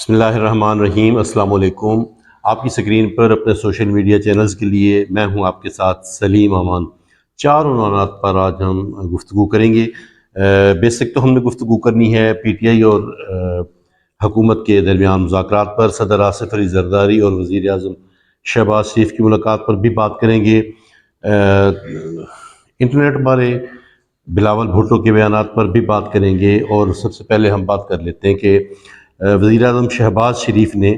بسم اللہ الرحمن الرحیم۔ السلام علیکم۔ آپ کی سکرین پر اپنے سوشل میڈیا چینلز کے لیے میں ہوں آپ کے ساتھ سلیم امان۔ 4 عنوانات پر آج ہم گفتگو کریں گے۔ بیسک تو ہم نے گفتگو کرنی ہے پی ٹی آئی اور حکومت کے درمیان مذاکرات پر، صدر آصف علی زرداری اور وزیر اعظم شہباز شریف کی ملاقات پر بھی بات کریں گے، انٹرنیٹ بارے بلاول بھٹو کے بیانات پر بھی بات کریں گے، اور سب سے پہلے ہم بات کر لیتے ہیں کہ وزیر اعظم شہباز شریف نے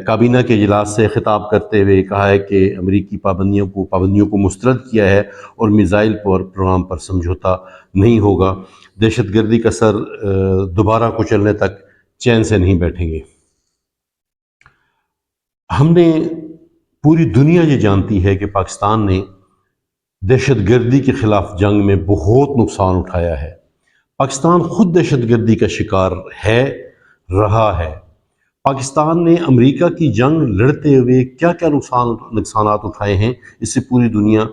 کابینہ کے اجلاس سے خطاب کرتے ہوئے کہا ہے کہ امریکی پابندیوں کو مسترد کیا ہے اور میزائل پروگرام پر سمجھوتا نہیں ہوگا۔ دہشت گردی کا سر دوبارہ کچلنے تک چین سے نہیں بیٹھیں گے۔ ہم نے پوری دنیا یہ جانتی ہے کہ پاکستان نے دہشت گردی کے خلاف جنگ میں بہت نقصان اٹھایا ہے۔ پاکستان خود دہشت گردی کا شکار ہے، رہا ہے۔ پاکستان نے امریکہ کی جنگ لڑتے ہوئے کیا کیا نقصانات اٹھائے ہیں، اس سے پوری دنیا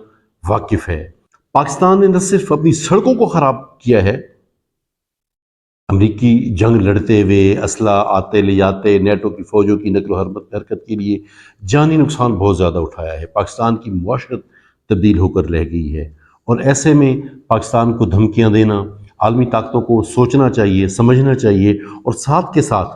واقف ہے۔ پاکستان نے نہ صرف اپنی سڑکوں کو خراب کیا ہے، امریکی جنگ لڑتے ہوئے اسلحہ آتے لے جاتے، نیٹو کی فوجوں کی نقل و حرکت کے لیے جانی نقصان بہت زیادہ اٹھایا ہے۔ پاکستان کی معاشرت تبدیل ہو کر رہ گئی ہے، اور ایسے میں پاکستان کو دھمکیاں دینا، عالمی طاقتوں کو سوچنا چاہیے، سمجھنا چاہیے، اور ساتھ کے ساتھ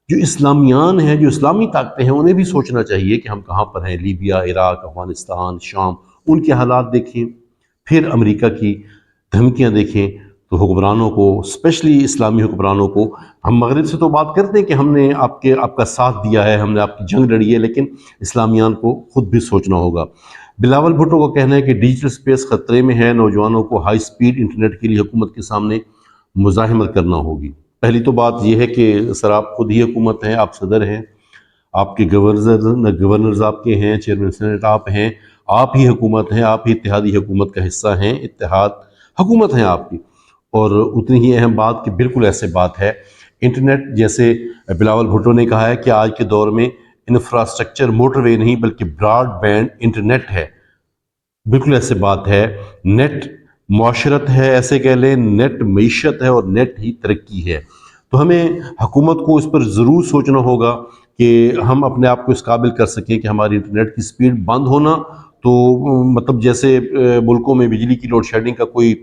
جو اسلامیان ہیں، جو اسلامی طاقتیں ہیں، انہیں بھی سوچنا چاہیے کہ ہم کہاں پر ہیں۔ لیبیا، عراق، افغانستان، شام، ان کے حالات دیکھیں، پھر امریکہ کی دھمکیاں دیکھیں، تو حکمرانوں کو، اسپیشلی اسلامی حکمرانوں کو، ہم مغرب سے تو بات کرتے ہیں کہ ہم نے آپ کا ساتھ دیا ہے، ہم نے آپ کی جنگ لڑی ہے، لیکن اسلامیان کو خود بھی سوچنا ہوگا۔ بلاول بھٹو کا کہنا ہے کہ ڈیجیٹل سپیس خطرے میں ہے، نوجوانوں کو ہائی سپیڈ انٹرنیٹ کے لیے حکومت کے سامنے مزاحمت کرنا ہوگی۔ پہلی تو بات یہ ہے کہ سر آپ خود ہی حکومت ہیں، آپ صدر ہیں، آپ کے گورنرز آپ کے ہیں، چیئرمین سینٹ آپ ہیں، آپ ہی حکومت ہیں، آپ ہی اتحادی حکومت کا حصہ ہیں، اتحاد حکومت ہیں آپ کی، اور اتنی ہی اہم بات کہ بالکل ایسے بات ہے انٹرنیٹ، جیسے بلاول بھٹو نے کہا ہے کہ آج کے دور میں انفراسٹرکچر موٹر وے نہیں بلکہ براڈ بینڈ انٹرنیٹ ہے۔ بالکل ایسے بات ہے، نیٹ معاشرت ہے، ایسے کہہ لیں، نیٹ معیشت ہے، اور نیٹ ہی ترقی ہے۔ تو ہمیں حکومت کو اس پر ضرور سوچنا ہوگا کہ ہم اپنے آپ کو اس قابل کر سکیں کہ ہماری انٹرنیٹ کی سپیڈ بند ہونا تو مطلب جیسے ملکوں میں بجلی کی لوڈ شیڈنگ کا کوئی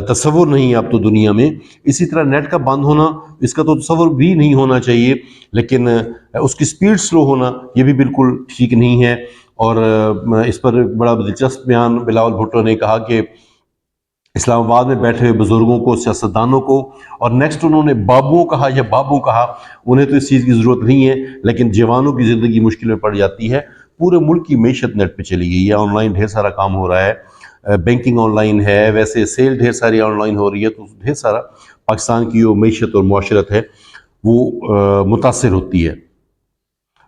تصور نہیں ہے اب تو دنیا میں، اسی طرح نیٹ کا بند ہونا، اس کا تو تصور بھی نہیں ہونا چاہیے، لیکن اس کی سپیڈ سلو ہونا یہ بھی بالکل ٹھیک نہیں ہے۔ اور اس پر بڑا دلچسپ بیان بلاول بھٹو نے کہا کہ اسلام آباد میں بیٹھے ہوئے بزرگوں کو، سیاستدانوں کو، اور نیکسٹ انہوں نے بابوں کہا یا بابو کہا، انہیں تو اس چیز کی ضرورت نہیں ہے، لیکن جوانوں کی زندگی مشکل میں پڑ جاتی ہے۔ پورے ملک کی معیشت نیٹ پہ چلی گئی ہے، آن لائن ڈھیر سارا کام ہو رہا ہے، بینکنگ آن لائن ہے، ویسے سیل ڈھیر ساری آن لائن ہو رہی ہے، تو ڈھیر سارا پاکستان کی جو معیشت اور معاشرت ہے وہ متاثر ہوتی ہے۔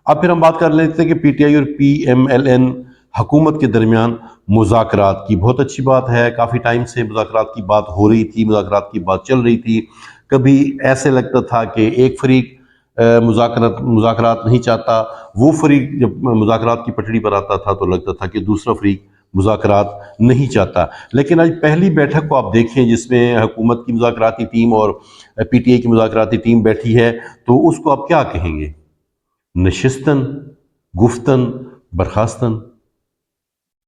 اب پھر ہم بات کر لیتے ہیں کہ پی ٹی آئی اور پی ایم ایل این حکومت کے درمیان مذاکرات کی۔ بہت اچھی بات ہے، کافی ٹائم سے مذاکرات کی بات ہو رہی تھی، مذاکرات کی بات چل رہی تھی۔ کبھی ایسے لگتا تھا کہ ایک فریق مذاکرات نہیں چاہتا، وہ فریق جب مذاکرات کی پٹڑی پر آتا تھا تو لگتا تھا کہ دوسرا فریق مذاکرات نہیں چاہتا۔ لیکن آج پہلی بیٹھک کو آپ دیکھیں جس میں حکومت کی مذاکراتی ٹیم اور پی ٹی آئی کی مذاکراتی ٹیم بیٹھی ہے، تو اس کو آپ کیا کہیں گے؟ نشستن، گفتن، برخاستن۔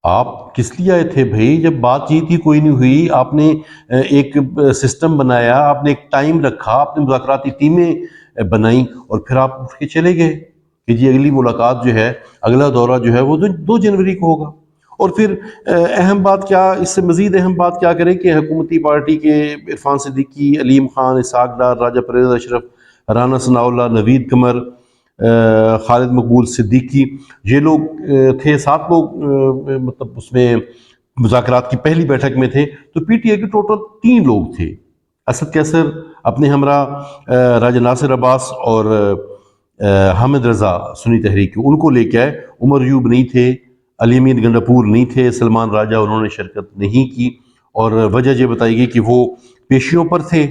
آپ کس لیے آئے تھے بھائی؟ جب بات چیت ہی کوئی نہیں ہوئی، آپ نے ایک سسٹم بنایا، آپ نے ایک ٹائم رکھا، آپ نے مذاکراتی ٹیمیں بنائیں، اور پھر آپ اٹھ کے چلے گئے کہ جی اگلی ملاقات جو ہے، اگلا دورہ جو ہے وہ 2 جنوری کو ہوگا۔ اور پھر اہم بات کیا، اس سے مزید اہم بات کیا کریں کہ حکومتی پارٹی کے عرفان صدیقی، علیم خان، اسحاق ڈار، راجہ پرویز اشرف، رانا ثناء اللہ، نوید قمر، خالد مقبول صدیقی، یہ لوگ تھے 7 لوگ، مطلب اس میں مذاکرات کی پہلی بیٹھک میں تھے۔ تو پی ٹی آئی کے ٹوٹل 3 لوگ تھے۔ اسد کیسر اپنے ہمراہ راجہ ناصر عباس اور حامد رضا سنی تحریک کے، ان کو لے کے آئے۔ عمر ایوب نہیں تھے، علی امین گنڈاپور نہیں تھے، سلمان راجہ انہوں نے شرکت نہیں کی، اور وجہ یہ بتائی گئی کہ وہ پیشیوں پر تھے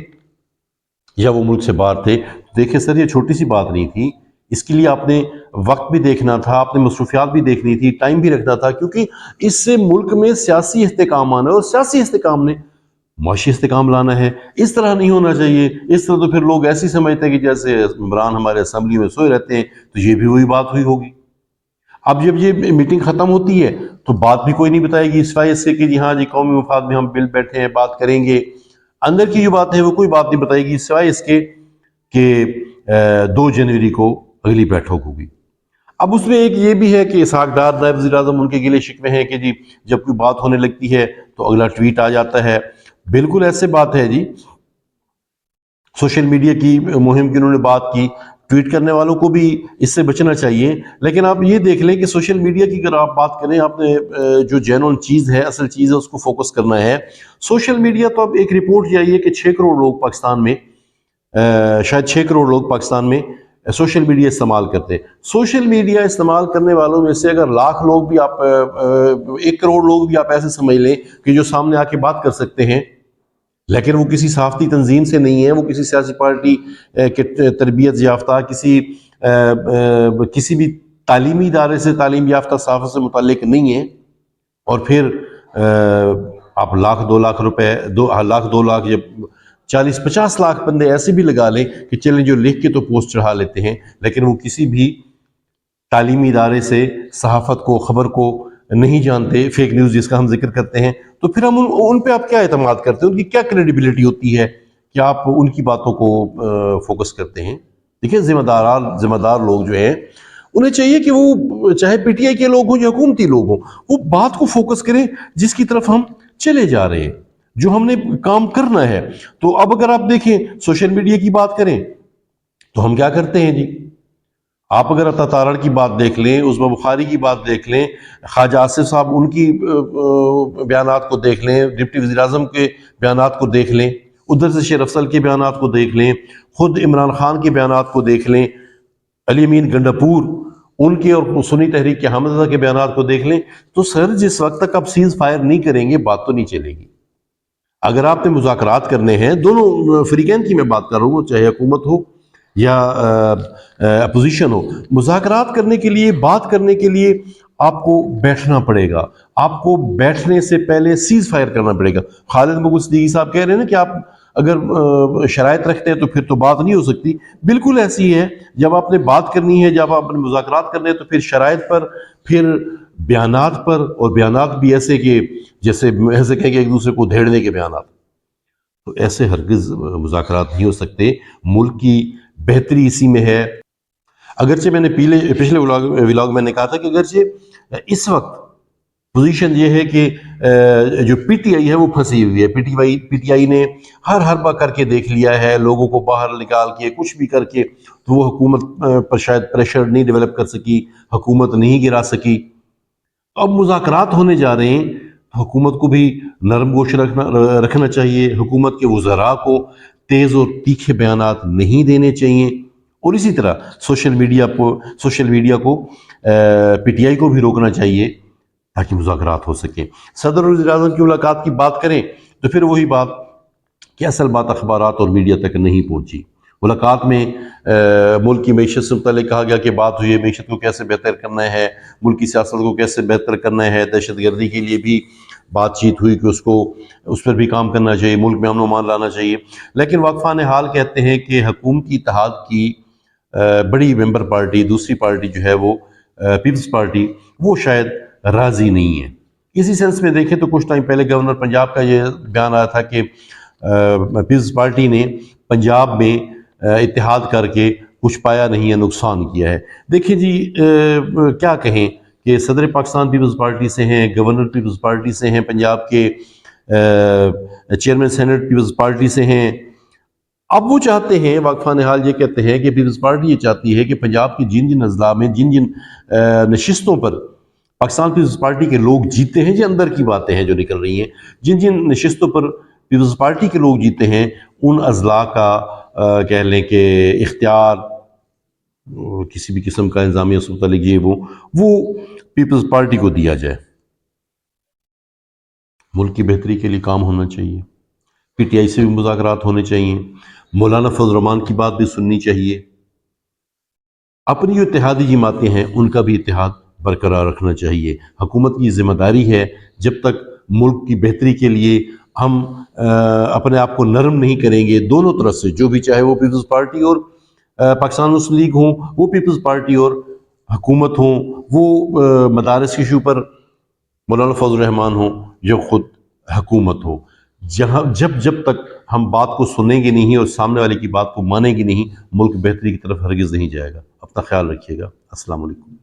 یا وہ ملک سے باہر تھے۔ دیکھیں سر، یہ چھوٹی سی بات نہیں تھی، اس کے لیے آپ نے وقت بھی دیکھنا تھا، آپ نے مصروفیات بھی دیکھنی تھی، ٹائم بھی رکھنا تھا، کیونکہ اس سے ملک میں سیاسی استحکام آنا ہے، اور سیاسی استحکام نے معاشی استحکام لانا ہے. اس طرح نہیں ہونا چاہیے. اس طرح تو پھر لوگ ایسی سمجھتے ہیں کہ جیسے عمران ہمارے اسمبلی میں سوئے رہتے ہیں تو یہ بھی وہی بات ہوئی ہوگی. اب جب یہ میٹنگ ختم ہوتی ہے تو بات بھی کوئی نہیں بتائے گی اس وجہ سے کہ جی ہاں جی قومی مفاد میں ہم بل بیٹھے ہیں بات کریں گے. اندر کی جو بات ہے وہ کوئی بات نہیں بتائے گی سوائے اس کے کہ 2 جنوری کو اگلی بیٹھک ہوگی. اب اس میں ایک یہ بھی ہے کہ اسحاق ڈار نائب وزیر اعظم ان کے گلے شکوے ہیں کہ جی جب کوئی بات ہونے لگتی ہے تو اگلا ٹویٹ آ جاتا ہے. بالکل ایسے بات ہے جی. سوشل میڈیا کی مہم کی انہوں نے بات کی. ٹویٹ کرنے والوں کو بھی اس سے بچنا چاہیے. لیکن آپ یہ دیکھ لیں کہ سوشل میڈیا کی اگر آپ بات کریں آپ نے جو جینون چیز ہے اصل چیز ہے اس کو فوکس کرنا ہے. سوشل میڈیا تو اب ایک رپورٹ یہ آئی ہے کہ 6 کروڑ لوگ پاکستان میں شاید 6 کروڑ لوگ پاکستان میں سوشل میڈیا استعمال کرتے ہیں. سوشل میڈیا استعمال کرنے والوں میں سے اگر لاکھ لوگ بھی آپ 1 کروڑ لوگ بھی آپ ایسے سمجھ لیں کہ جو سامنے آ کے بات کر سکتے ہیں لیکن وہ کسی صحافتی تنظیم سے نہیں ہے, وہ کسی سیاسی پارٹی کے تربیت یافتہ کسی بھی تعلیمی ادارے سے تعلیم یافتہ صحافت سے متعلق نہیں ہے, اور پھر آپ لاکھ 2 لاکھ روپے 2 لاکھ یا 40-50 لاکھ بندے ایسے بھی لگا لیں کہ چلیں جو لکھ کے تو پوسٹ چڑھا لیتے ہیں لیکن وہ کسی بھی تعلیمی ادارے سے صحافت کو خبر کو نہیں جانتے, فیک نیوز جس کا ہم ذکر کرتے ہیں, تو پھر ہم ان پہ آپ کیا اعتماد کرتے ہیں, ان کی کیا کریڈیبلٹی ہوتی ہے کہ آپ ان کی باتوں کو فوکس کرتے ہیں. دیکھیں ذمہ دار لوگ جو ہیں انہیں چاہیے کہ وہ چاہے پی ٹی آئی کے لوگ ہوں یا حکومتی لوگ ہوں وہ بات کو فوکس کریں جس کی طرف ہم چلے جا رہے ہیں, جو ہم نے کام کرنا ہے. تو اب اگر آپ دیکھیں سوشل میڈیا کی بات کریں تو ہم کیا کرتے ہیں جی. آپ اگر عطا تارڑ کی بات دیکھ لیں, عظمی بخاری کی بات دیکھ لیں, خواجہ آصف صاحب ان کی بیانات کو دیکھ لیں, ڈپٹی وزیر اعظم کے بیانات کو دیکھ لیں, ادھر سے شیر افضل کے بیانات کو دیکھ لیں, خود عمران خان کے بیانات کو دیکھ لیں, علی امین گنڈاپور ان کے اور سنی تحریک کے حامد رضا کے بیانات کو دیکھ لیں, تو سر جس وقت تک آپ سیز فائر نہیں کریں گے بات تو نہیں چلے گی. اگر آپ نے مذاکرات کرنے ہیں دونوں فریقین کی میں بات کر رہا ہوں, چاہے حکومت ہو یا اپوزیشن ہو, مذاکرات کرنے کے لیے بات کرنے کے لیے آپ کو بیٹھنا پڑے گا. آپ کو بیٹھنے سے پہلے سیز فائر کرنا پڑے گا. خالد مغل صدیقی صاحب کہہ رہے ہیں نا کہ آپ اگر شرائط رکھتے ہیں تو پھر تو بات نہیں ہو سکتی. بالکل ایسی ہے, جب آپ نے بات کرنی ہے, جب آپ نے مذاکرات کرنے ہیں تو پھر شرائط پر, پھر بیانات پر, اور بیانات بھی ایسے کہ جیسے کہیں کہ ایک دوسرے کو دھیڑنے کے بیانات. تو ایسے ہرگز مذاکرات نہیں ہو سکتے. ملک کی بہتری اسی میں ہے. اگرچہ میں نے پچھلے ولاگ میں نے کہا تھا کہ اگرچہ اس وقت پوزیشن یہ ہے کہ جو پی ٹی آئی ہے وہ پھنسی ہوئی ہے. پی ٹی آئی نے ہر حربہ کر کے دیکھ لیا ہے, لوگوں کو باہر نکال کے کچھ بھی کر کے, تو وہ حکومت پر شاید پریشر نہیں ڈیولپ کر سکی, حکومت نہیں گرا سکی. اب مذاکرات ہونے جا رہے ہیں, حکومت کو بھی نرم گوش رکھنا چاہیے, حکومت کے وزراء کو تیز اور تیکھے بیانات نہیں دینے چاہیے, اور اسی طرح سوشل میڈیا کو پی ٹی آئی کو بھی روکنا چاہیے تاکہ مذاکرات ہو سکیں. صدر اور وزیر اعظم کی ملاقات کی بات کریں تو پھر وہی بات کہ اصل بات اخبارات اور میڈیا تک نہیں پہنچی. ملاقات میں ملک کی معیشت سے متعلق کہا گیا کہ بات ہوئی ہے معیشت کو کیسے بہتر کرنا ہے, ملک کی سیاست کو کیسے بہتر کرنا ہے, دہشت گردی کے لیے بھی بات چیت ہوئی کہ اس پر بھی کام کرنا چاہیے, ملک میں امن و امان لانا چاہیے. لیکن واقفان حال کہتے ہیں کہ حکومتی اتحاد کی بڑی ممبر پارٹی, دوسری پارٹی جو ہے وہ پیپلز پارٹی, وہ شاید راضی نہیں ہے. اسی سینس میں دیکھیں تو کچھ ٹائم پہلے گورنر پنجاب کا یہ بیان آیا تھا کہ پیپلز پارٹی نے پنجاب میں اتحاد کر کے کچھ پایا نہیں ہے, نقصان کیا ہے. دیکھیں جی کیا کہیں کہ صدر پاکستان پیپلز پارٹی سے ہیں, گورنر پیپلز پارٹی سے ہیں, پنجاب کے چیئرمین سینٹ پیپلز پارٹی سے ہیں. اب وہ چاہتے ہیں, واقفان حال یہ کہتے ہیں کہ پیپلز پارٹی یہ چاہتی ہے کہ پنجاب کی جن اضلاع میں جن نشستوں پر پاکستان پیپلز پارٹی کے لوگ جیتے ہیں, یہ اندر کی باتیں ہیں جو نکل رہی ہیں, جن نشستوں پر پیپلز پارٹی کے لوگ جیتے ہیں ان اضلاع کا کہہ لیں کہ اختیار کسی بھی قسم کا انتظامیہ سے متعلق یہ وہ پیپلز پارٹی کو دیا جائے. ملک کی بہتری کے لیے کام ہونا چاہیے, پی ٹی آئی سے بھی مذاکرات ہونے چاہیے, مولانا فضل الرحمان کی بات بھی سننی چاہیے. اپنی جو اتحادی جماعتیں ہیں ان کا بھی اتحاد برقرار رکھنا چاہیے. حکومت کی ذمہ داری ہے جب تک ملک کی بہتری کے لیے ہم اپنے آپ کو نرم نہیں کریں گے دونوں طرف سے، جو بھی چاہے وہ پیپلز پارٹی اور پاکستان مسلم لیگ ہوں، وہ پیپلز پارٹی اور حکومت ہوں، وہ مدارس ایشو پر مولانا فضل الرحمان ہوں، جو خود حکومت ہو، جب تک ہم بات کو سنیں گے نہیں اور سامنے والے کی بات کو مانیں گے نہیں، ملک بہتری کی طرف ہرگز نہیں جائے گا۔ اپنا خیال رکھیے گا۔ السلام علیکم۔